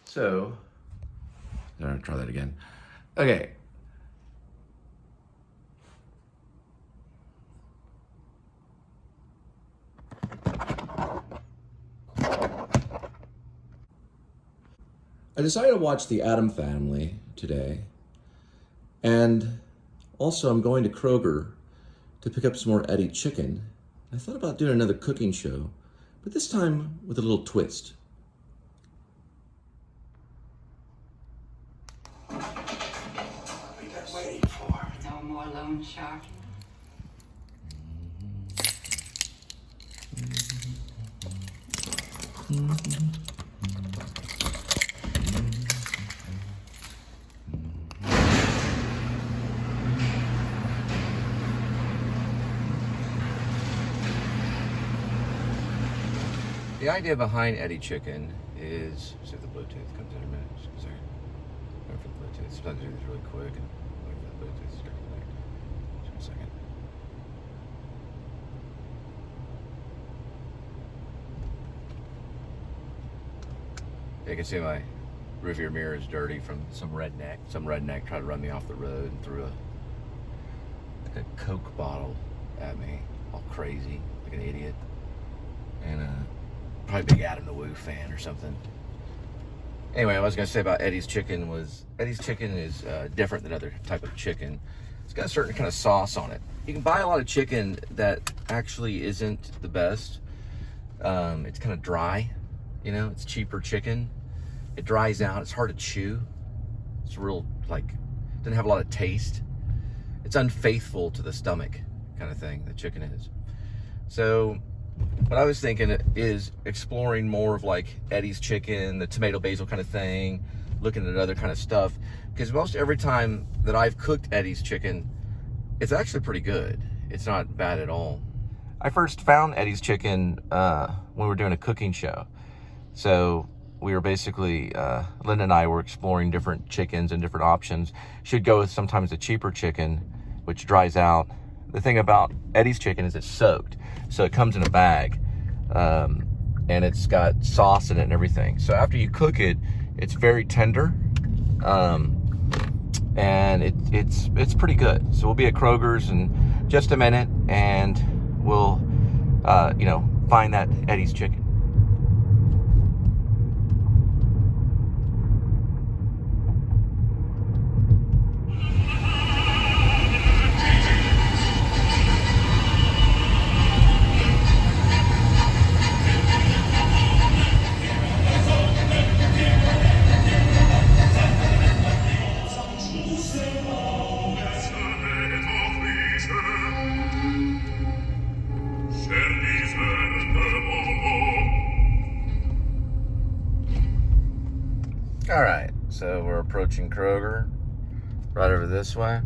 So, I'm gonna try that again. Okay. I decided to watch The Addams Family today, and also I'm going to Kroger to pick up some more Eddy chicken. I thought about doing another cooking show, but this time with a little twist. No more loan shark. The idea behind Eddy chicken is, see if the Bluetooth comes in a minute. Sorry. Wait for the Bluetooth. Sometimes do this really quick and wait for the Bluetooth to start connecting. Just a second. You can see my rearview mirror is dirty from some redneck. Some redneck tried to run me off the road and threw a Coke bottle at me, all crazy, like an idiot. And probably big Adam the Woo fan or something. Anyway, I was gonna say about Eddy's chicken was, Eddy's chicken is different than other type of chicken. It's got a certain kind of sauce on it. You can buy a lot of chicken that actually isn't the best. It's kind of dry, you know, it's cheaper chicken. It dries out, it's hard to chew. It's real, like, doesn't have a lot of taste. It's unfaithful to the stomach kind of thing, the chicken is. So what I was thinking is exploring more of like Eddy's chicken, the tomato basil kind of thing, looking at other kind of stuff. Because most every time that I've cooked Eddy's chicken, it's actually pretty good. It's not bad at all. I first found Eddy's chicken when we were doing a cooking show. So we were basically, Linda and I were exploring different chickens and different options. She'd go with sometimes a cheaper chicken, which dries out. The thing about Eddy's chicken is it's soaked. So it comes in a bag, and it's got sauce in it and everything. So after you cook it, it's very tender, and it's pretty good. So we'll be at Kroger's in just a minute, and we'll, find that Eddy's chicken. All right, so we're approaching Kroger, right over this way.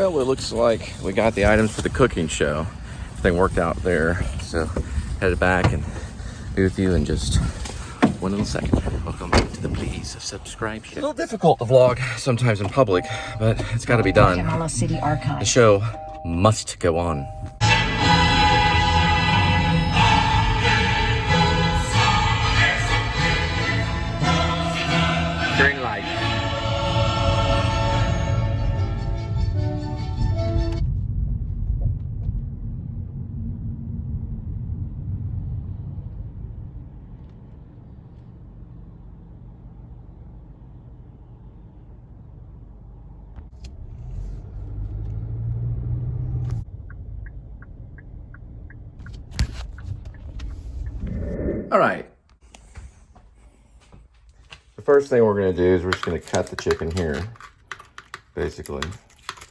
Well, it looks like we got the items for the cooking show. Everything worked out there. So headed back and be with you in just one little second. Welcome back to the Please Subscribe show. It's a little difficult to vlog sometimes in public, but it's got to be done. City Archive. The show must go on. Green light. All right. The first thing we're going to do is we're just going to cut the chicken here, basically.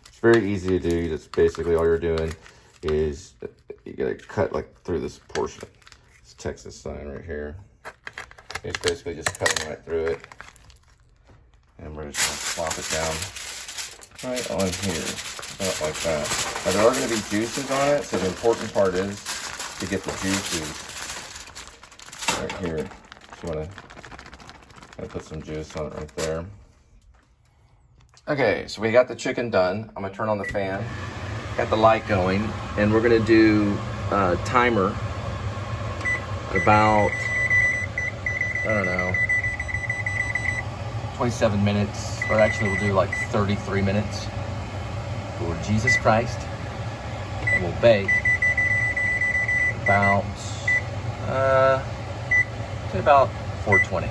It's very easy to do. That's basically all you're doing is you got to cut like through this portion. This Texas sign right here. It's basically just cutting right through it. And we're just going to plop it down right on here. Not like that. Now there are going to be juices on it, so the important part is to get the juices right here. Just want to put some juice on it right there. Okay, so we got the chicken done. I'm gonna turn on the fan, got the light going, and we're gonna do a timer at about, I don't know, 27 minutes, or actually we'll do like 33 minutes for Jesus Christ. And we'll bake about, say about 420.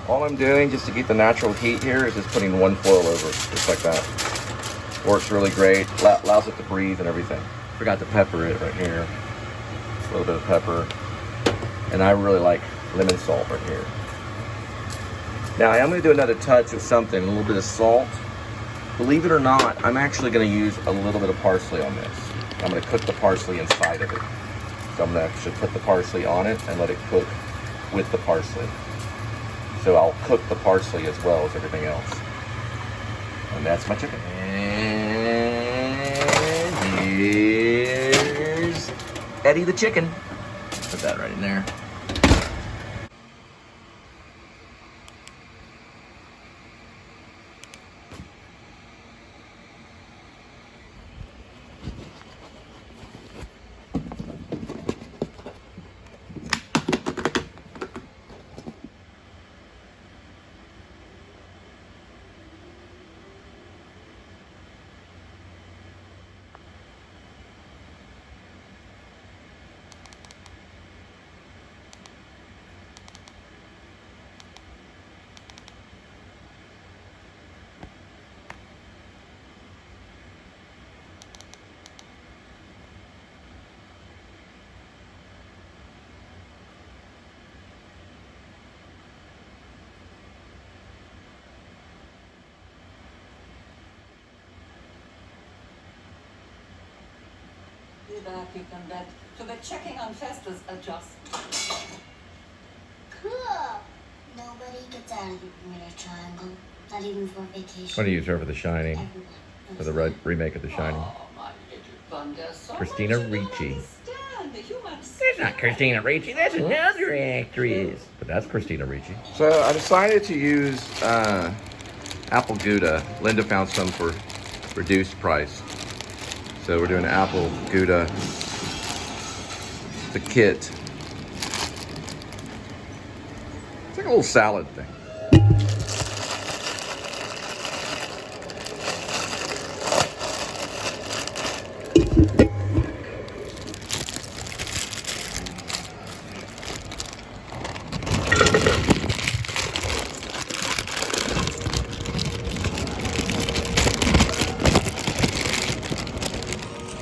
All I'm doing just to keep the natural heat here is just putting one foil over it, just like that. Works really great, allows it to breathe and everything. Forgot to pepper it right here. A little bit of pepper. And I really like lemon salt right here. Now I am gonna do another touch of something, a little bit of salt. Believe it or not, I'm actually gonna use a little bit of parsley on this. I'm gonna cook the parsley inside of it. So I'm gonna actually put the parsley on it and let it cook with the parsley. So I'll cook the parsley as well as everything else. And that's my chicken. And here's Eddie the chicken. Put that right in there. That you can get to the checking on Chester's adjustment. Cool. Nobody gets out of the Bermuda Triangle, not even for vacation. I'm gonna use her for The Shining, Everyone. for the remake of The Shining. Oh, my little thunder. So Christina much you don't Ricci. understand. The human That's not Christina Ricci, that's another actress. But that's Christina Ricci. So I decided to use apple Gouda. Linda found some for reduced price. So we're doing apple Gouda, the kit. It's like a little salad thing.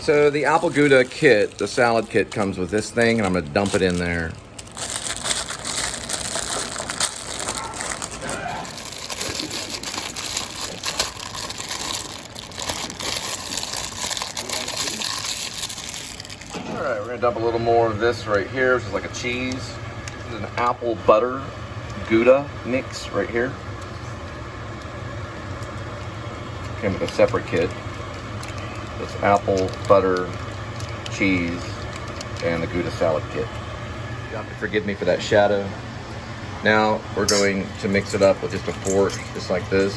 So the apple Gouda kit, the salad kit, comes with this thing, and I'm gonna dump it in there. All right, we're gonna dump a little more of this right here, which is like a cheese. This is an apple butter Gouda mix right here. Came with a separate kit. It's apple, butter, cheese, and the Gouda salad kit. You have to forgive me for that shadow. Now we're going to mix it up with just a fork, just like this.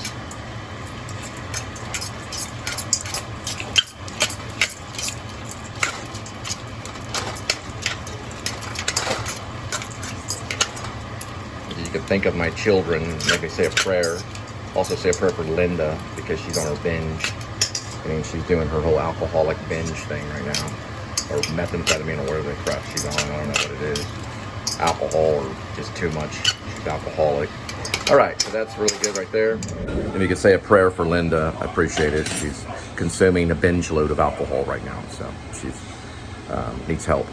You can think of my children, make me say a prayer. Also say a prayer for Linda because she's on her binge. I mean, she's doing her whole alcoholic binge thing right now. Or methamphetamine or whatever the crap she's on. I don't know what it is. Alcohol or just too much. She's alcoholic. All right, so that's really good right there. And you could say a prayer for Linda. I appreciate it. She's consuming a binge load of alcohol right now. So she's needs help.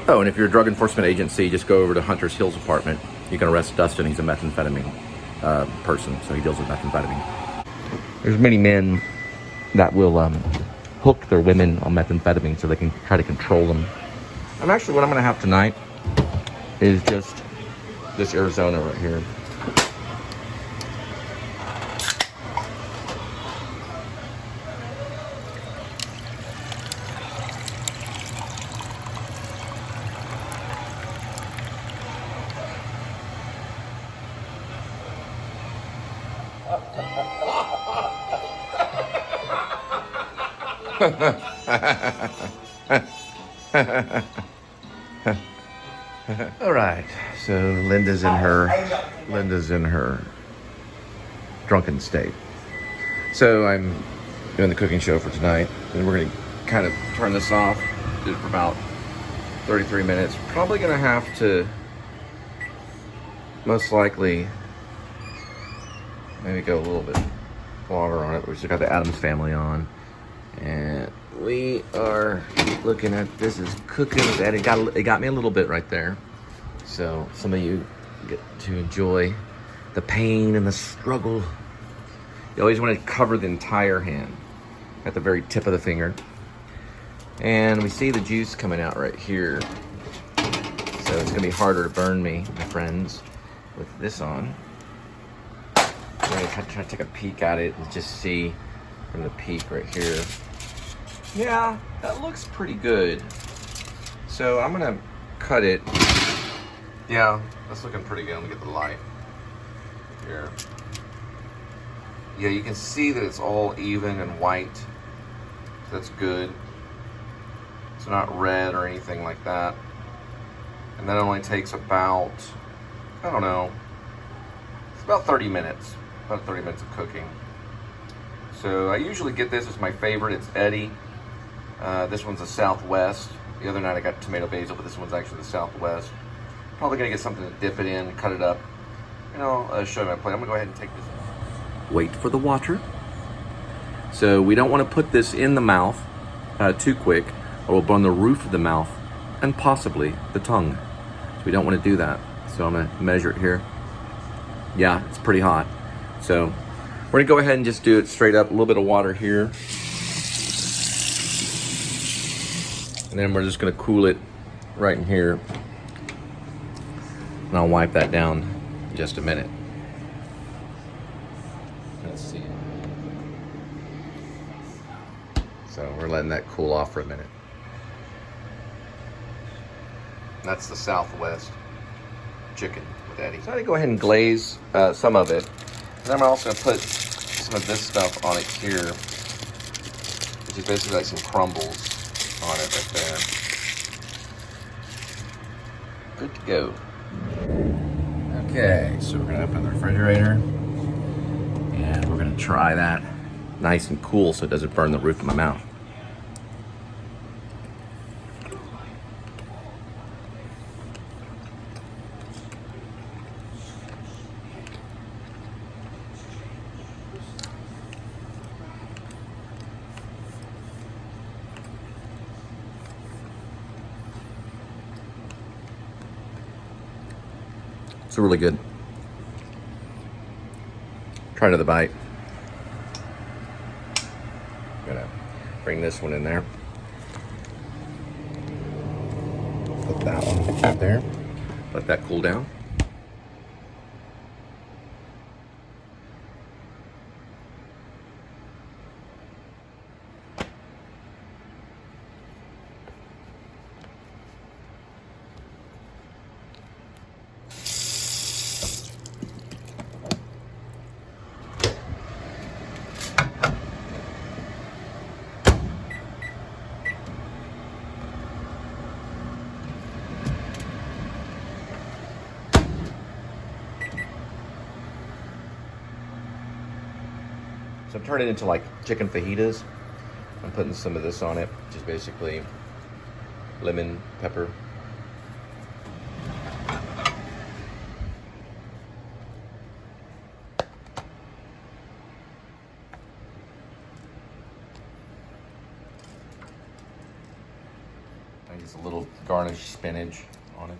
Oh, and if you're a drug enforcement agency, just go over to Hunter's Hills apartment. You can arrest Dustin. He's a methamphetamine person, so he deals with methamphetamine. There's many men that will hook their women on methamphetamine so they can try to control them. And actually what I'm gonna have tonight is just this Arizona right here. All right, so Linda's in her drunken state. So I'm doing the cooking show for tonight, and we're gonna kind of turn this off. Do it for about 33 minutes. Probably gonna have to, most likely, maybe go a little bit longer on it. We still got the Addams Family on. And we are looking at, this is cooking. It got me a little bit right there. So some of you get to enjoy the pain and the struggle. You always want to cover the entire hand at the very tip of the finger. And we see the juice coming out right here. So it's gonna be harder to burn me, my friends, with this on. I'm gonna try to take a peek at it and just see from the peak right here. Yeah, that looks pretty good. So I'm gonna cut it. Yeah, that's looking pretty good. Let me get the light here. Yeah, you can see that it's all even and white. That's good. It's not red or anything like that. And that only takes about, I don't know, it's about 30 minutes. About 30 minutes of cooking. So I usually get this as my favorite. It's EDDY. This one's a Southwest. The other night I got tomato basil, but this one's actually the Southwest. Probably gonna get something to dip it in, cut it up. You know, show you my plate. I'm gonna go ahead and take this. Wait for the water. So we don't want to put this in the mouth too quick, or we'll burn the roof of the mouth and possibly the tongue. So we don't want to do that. So I'm gonna measure it here. Yeah, it's pretty hot. So we're gonna go ahead and just do it straight up. A little bit of water here. And then we're just gonna cool it right in here. And I'll wipe that down in just a minute. Let's see. So we're letting that cool off for a minute. That's the Southwest chicken with EDDY. So I'm gonna go ahead and glaze some of it. And I'm also gonna put some of this stuff on it here, which is basically like some crumbles on it right there. Good to go. Okay, so we're gonna open the refrigerator and we're gonna try that nice and cool so it doesn't burn the roof of my mouth. It's really good. Try another bite. I'm gonna bring this one in there. Put that one right there. Let that cool down. So I'm turning it into like chicken fajitas. I'm putting some of this on it, which is basically lemon, pepper. I use a little garnished spinach on it.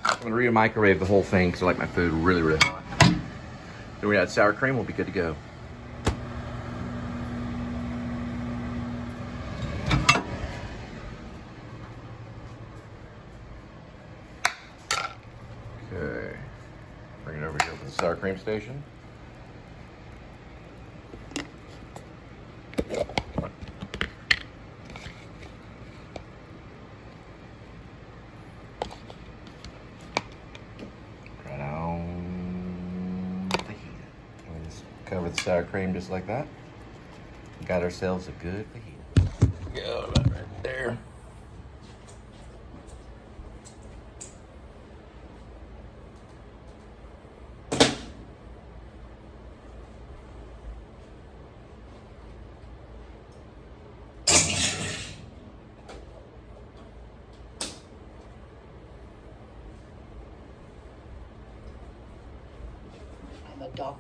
I'm gonna re-microwave the whole thing because I like my food really, really hot. Then we add sour cream, we'll be good to go. Okay, bring it over here for the sour cream station. Cover the sour cream just like that. Got ourselves a good fajita. Go about right there. I'm a doctor.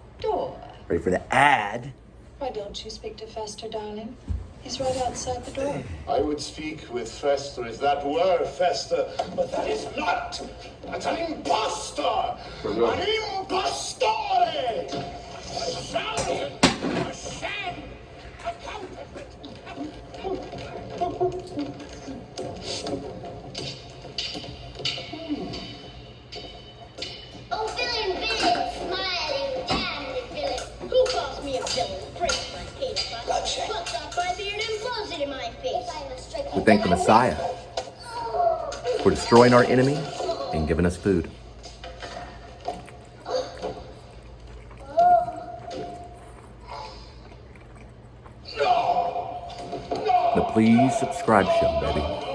Ready for the ad? Why don't you speak to Fester, darling? He's right outside the door. I would speak with Fester if that were Fester, but that is not. That's an impostor! An impostore! A charlatan! A sham! A counterfeit! Oh, villain, villain, smiling, damned villain. Who calls me a villain? Breaks my tater butt, plucks off my beard and blows it in my face. We thank the Messiah for destroying our enemy and giving us food. The Please Subscribe Show, baby.